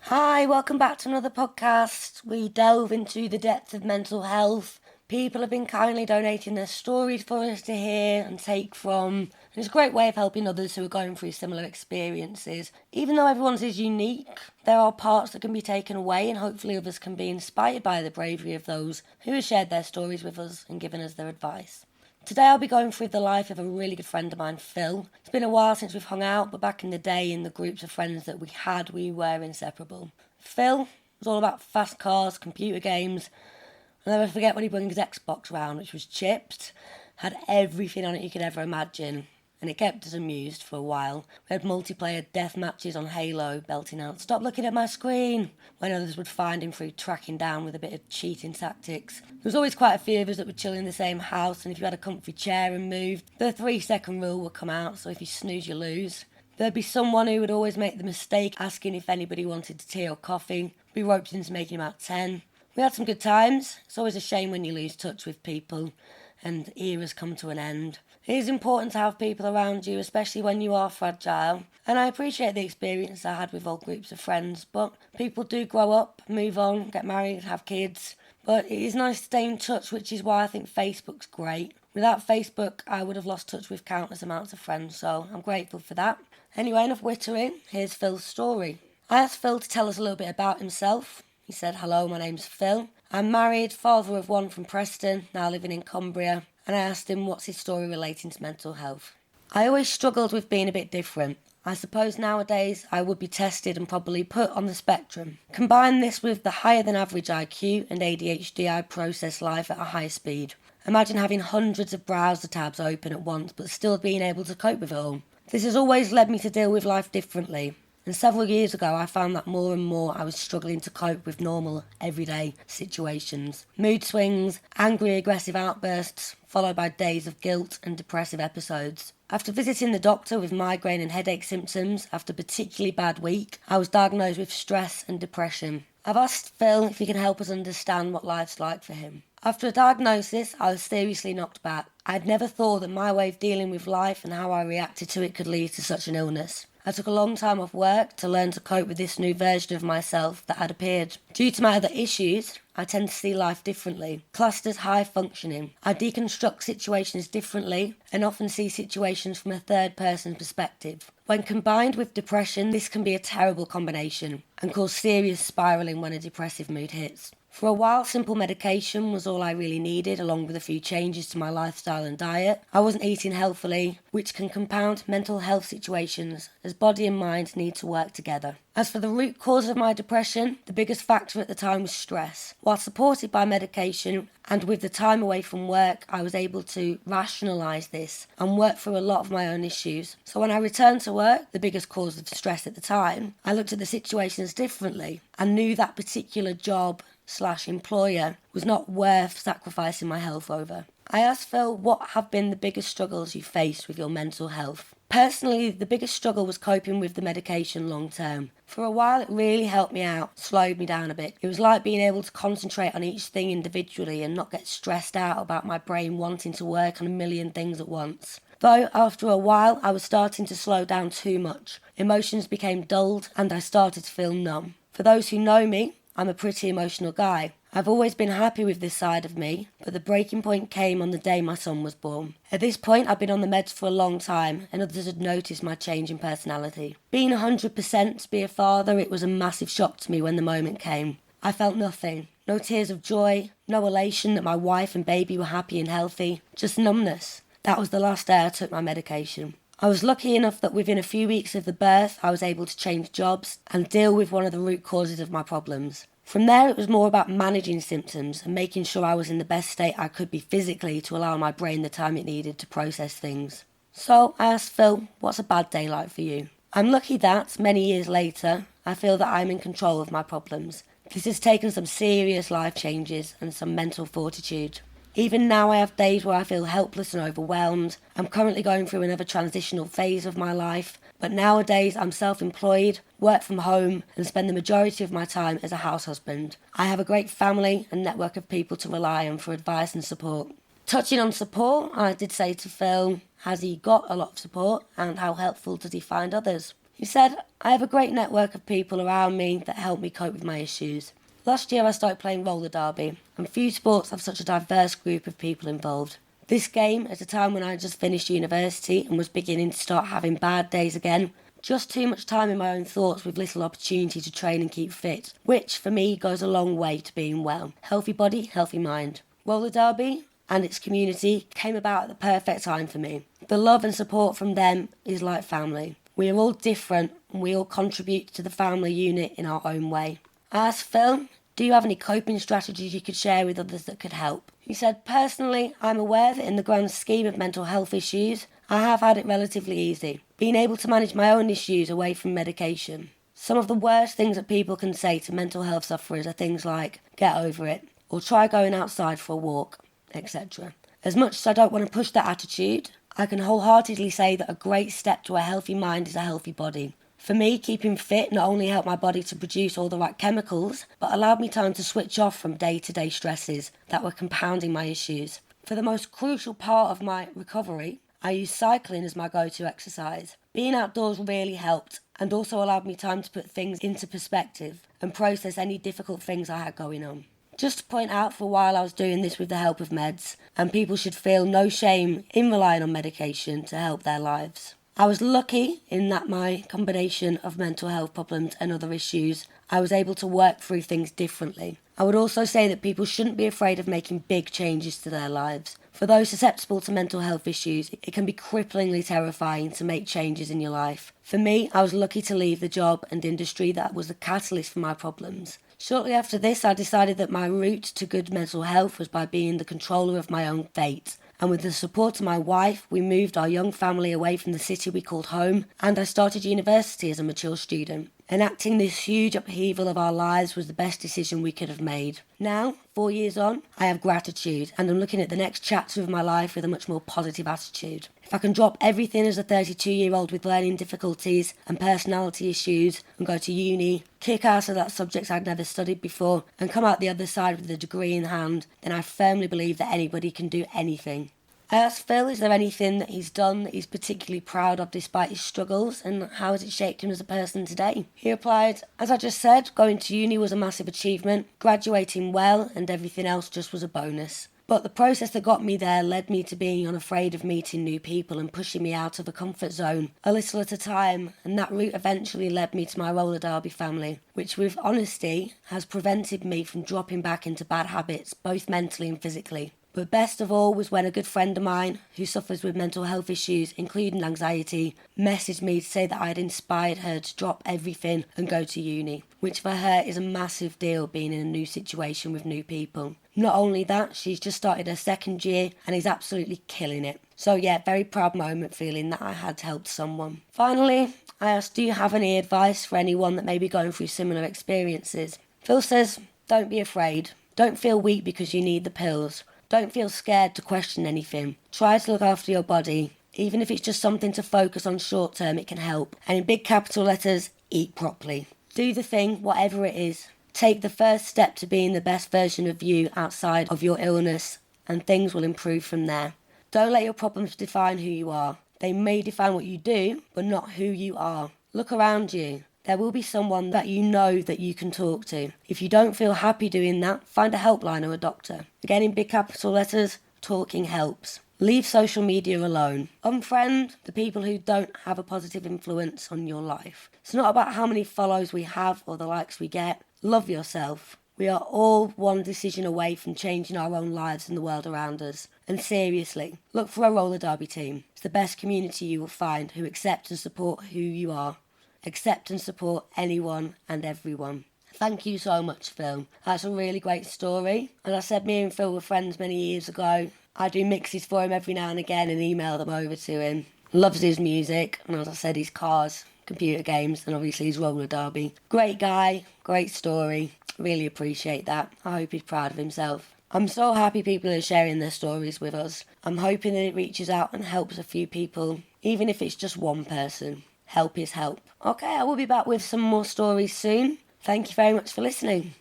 Hi, welcome back to another podcast. We delve into the depths of mental health. People have been kindly donating their stories for us to hear and take from. And it's a great way of helping others who are going through similar experiences. Even though everyone's is unique, there are parts that can be taken away, and hopefully others can be inspired by the bravery of those who have shared their stories with us and given us their advice. Today I'll be going through the life of a really good friend of mine, Phil. It's been a while since we've hung out, but back in the day in the groups of friends that we had, we were inseparable. Phil was all about fast cars, computer games. I'll never forget when he brought his Xbox round, which was chipped, had everything on it you could ever imagine. And it kept us amused for a while. We had multiplayer death matches on Halo, belting out, "Stop looking at my screen," when others would find him through tracking down with a bit of cheating tactics. There was always quite a few of us that would chill in the same house, and if you had a comfy chair and moved, the 3-second rule would come out, so if you snooze, you lose. There'd be someone who would always make the mistake asking if anybody wanted tea or coffee. We roped into making about 10. We had some good times. It's always a shame when you lose touch with people and eras come to an end. It is important to have people around you, especially when you are fragile. And I appreciate the experience I had with old groups of friends, but people do grow up, move on, get married, have kids. But it is nice to stay in touch, which is why I think Facebook's great. Without Facebook, I would have lost touch with countless amounts of friends, so I'm grateful for that. Anyway, enough whittering, here's Phil's story. I asked Phil to tell us a little bit about himself. He said, "Hello, my name's Phil. I'm married, father of one from Preston, now living in Cumbria," and I asked him what's his story relating to mental health. "I always struggled with being a bit different. I suppose nowadays I would be tested and probably put on the spectrum. Combine this with the higher than average IQ and ADHD, I process life at a high speed. Imagine having hundreds of browser tabs open at once but still being able to cope with it all. This has always led me to deal with life differently. And several years ago, I found that more and more I was struggling to cope with normal, everyday situations. Mood swings, angry, aggressive outbursts, followed by days of guilt and depressive episodes. After visiting the doctor with migraine and headache symptoms after a particularly bad week, I was diagnosed with stress and depression. I've asked Phil if he can help us understand what life's like for him. After a diagnosis, I was seriously knocked back. I'd never thought that my way of dealing with life and how I reacted to it could lead to such an illness. I took a long time off work to learn to cope with this new version of myself that had appeared. Due to my other issues, I tend to see life differently, classed as high functioning. I deconstruct situations differently and often see situations from a third person perspective. When combined with depression, this can be a terrible combination and cause serious spiralling when a depressive mood hits. For a while, simple medication was all I really needed, along with a few changes to my lifestyle and diet. I wasn't eating healthily, which can compound mental health situations, as body and mind need to work together. As for the root cause of my depression, the biggest factor at the time was stress. While supported by medication and with the time away from work, I was able to rationalise this and work through a lot of my own issues. So when I returned to work, the biggest cause of stress at the time, I looked at the situations differently and knew that particular job/employer was not worth sacrificing my health over. I asked Phil what have been the biggest struggles you faced with your mental health. Personally, the biggest struggle was coping with the medication long term. For a while it really helped me out, slowed me down a bit. It was like being able to concentrate on each thing individually and not get stressed out about my brain wanting to work on a million things at once. Though after a while I was starting to slow down too much. Emotions became dulled and I started to feel numb. For those who know me, I'm a pretty emotional guy. I've always been happy with this side of me, but the breaking point came on the day my son was born. At this point, I'd been on the meds for a long time, and others had noticed my change in personality. Being 100% to be a father, it was a massive shock to me when the moment came. I felt nothing. No tears of joy, no elation that my wife and baby were happy and healthy, just numbness. That was the last day I took my medication. I was lucky enough that within a few weeks of the birth, I was able to change jobs and deal with one of the root causes of my problems. From there, it was more about managing symptoms and making sure I was in the best state I could be physically to allow my brain the time it needed to process things. So I asked Phil, what's a bad day like for you? I'm lucky that, many years later, I feel that I'm in control of my problems. This has taken some serious life changes and some mental fortitude. Even now I have days where I feel helpless and overwhelmed. I'm currently going through another transitional phase of my life, but nowadays I'm self-employed, work from home and spend the majority of my time as a house husband. I have a great family and network of people to rely on for advice and support. Touching on support, I did say to Phil, has he got a lot of support and how helpful does he find others? He said, I have a great network of people around me that help me cope with my issues. Last year I started playing roller derby, and few sports have such a diverse group of people involved. This game, at a time when I had just finished university and was beginning to start having bad days again, just too much time in my own thoughts with little opportunity to train and keep fit, which for me goes a long way to being well. Healthy body, healthy mind. Roller derby and its community came about at the perfect time for me. The love and support from them is like family. We are all different and we all contribute to the family unit in our own way. I asked Phil, do you have any coping strategies you could share with others that could help? He said, personally, I'm aware that in the grand scheme of mental health issues, I have had it relatively easy, being able to manage my own issues away from medication. Some of the worst things that people can say to mental health sufferers are things like, get over it, or try going outside for a walk, etc. As much as I don't want to push that attitude, I can wholeheartedly say that a great step to a healthy mind is a healthy body. For me, keeping fit not only helped my body to produce all the right chemicals, but allowed me time to switch off from day-to-day stresses that were compounding my issues. For the most crucial part of my recovery, I used cycling as my go-to exercise. Being outdoors really helped and also allowed me time to put things into perspective and process any difficult things I had going on. Just to point out, for a while I was doing this with the help of meds, and people should feel no shame in relying on medication to help their lives. I was lucky in that my combination of mental health problems and other issues, I was able to work through things differently. I would also say that people shouldn't be afraid of making big changes to their lives. For those susceptible to mental health issues, it can be cripplingly terrifying to make changes in your life. For me, I was lucky to leave the job and industry that was the catalyst for my problems. Shortly after this, I decided that my route to good mental health was by being the controller of my own fate. And with the support of my wife, we moved our young family away from the city we called home, and I started university as a mature student. Enacting this huge upheaval of our lives was the best decision we could have made. Now, 4 years on, I have gratitude, and I'm looking at the next chapter of my life with a much more positive attitude. If I can drop everything as a 32-year-old with learning difficulties and personality issues and go to uni, kick out of that subject I'd never studied before, and come out the other side with a degree in hand, then I firmly believe that anybody can do anything. I asked Phil, is there anything that he's done that he's particularly proud of despite his struggles, and how has it shaped him as a person today? He replied, as I just said, going to uni was a massive achievement, graduating well, and everything else just was a bonus. But the process that got me there led me to being unafraid of meeting new people and pushing me out of a comfort zone, a little at a time, and that route eventually led me to my roller derby family, which with honesty has prevented me from dropping back into bad habits, both mentally and physically. But best of all was when a good friend of mine, who suffers with mental health issues, including anxiety, messaged me to say that I had inspired her to drop everything and go to uni, which for her is a massive deal being in a new situation with new people. Not only that, she's just started her second year and is absolutely killing it. So yeah, very proud moment feeling that I had helped someone. Finally, I asked, do you have any advice for anyone that may be going through similar experiences? Phil says, don't be afraid. Don't feel weak because you need the pills. Don't feel scared to question anything. Try to look after your body. Even if it's just something to focus on short term, it can help. And in big capital letters, eat properly. Do the thing, whatever it is. Take the first step to being the best version of you outside of your illness, and things will improve from there. Don't let your problems define who you are. They may define what you do, but not who you are. Look around you. There will be someone that you know that you can talk to. If you don't feel happy doing that, find a helpline or a doctor. Again, in big capital letters, talking helps. Leave social media alone. Unfriend the people who don't have a positive influence on your life. It's not about how many follows we have or the likes we get. Love yourself. We are all one decision away from changing our own lives and the world around us. And seriously, look for a roller derby team. It's the best community you will find who accept and support who you are. Accept and support anyone and everyone. Thank you so much, Phil. That's a really great story. As I said, me and Phil were friends many years ago. I do mixes for him every now and again and email them over to him. Loves his music, and as I said, his cars, computer games, and obviously his roller derby. Great guy, great story. Really appreciate that. I hope he's proud of himself. I'm so happy people are sharing their stories with us. I'm hoping that it reaches out and helps a few people, even if it's just one person. Help is help. Okay, I will be back with some more stories soon. Thank you very much for listening.